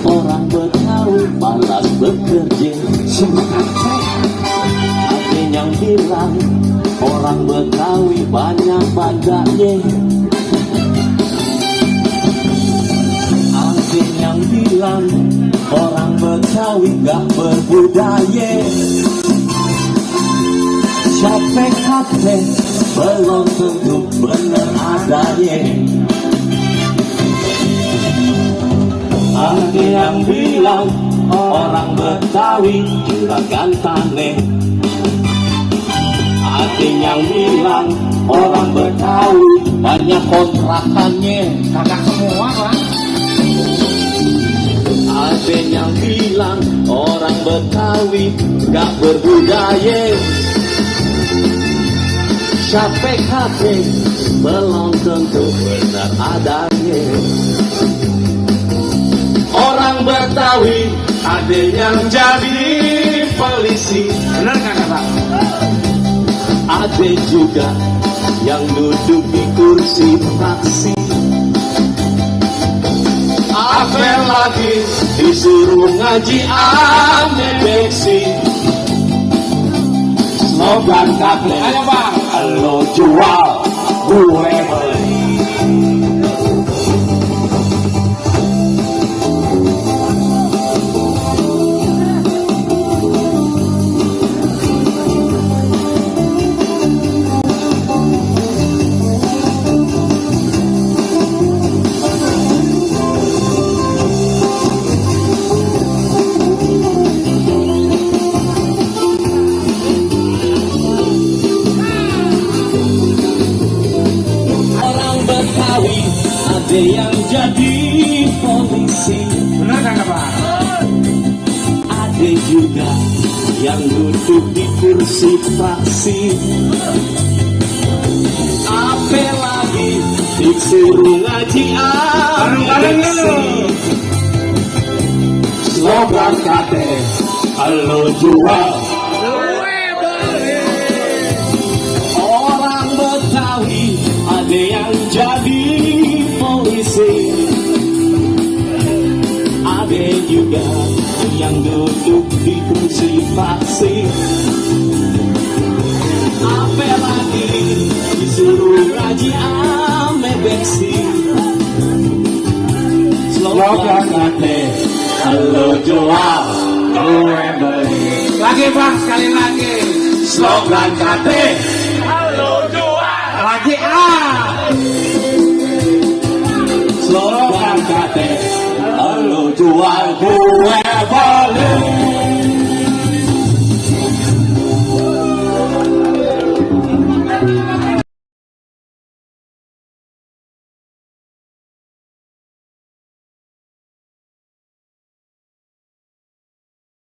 orang Betawi malas bekerja. Ada yang bilang orang Betawi banyak badanya. Ada yang bilang orang Betawi gak berbudaya. Capek-capek belum tentu bener adanya. Ada yang bilang orang Betawi juragan tanah. Ada yang bilang orang Betawi banyak kontrakannya. Kagak semua kan? Ada yang bilang orang Betawi gak berbudaya. Capek-capek belum tentu benar adanya. Orang Betawi ada yang jadi polisi. Benar kagak Pak? Ada juga yang duduk di kursi taksi. Apa lagi disuruh ngaji ame beksi. Slogan kafe, Ayo Bang. lo jual, gue beli. Ada yang jadi polisi. Benar kagak Pak? Ada juga yang duduk di kursi fraksi. Apa lagi disuruh ngaji amnesti. Slogan kate lo jual, orang Betawi ada yang jadi polisi. Ada juga yang duduk di kursi fraksi. Apa lagi disuruh ngaji ame beksi. Slogan kate lo jual, gue beli. Lagi Bang, sekali lagi. Slogan kate Lo jual. Lagi slogan kate lo jual, gue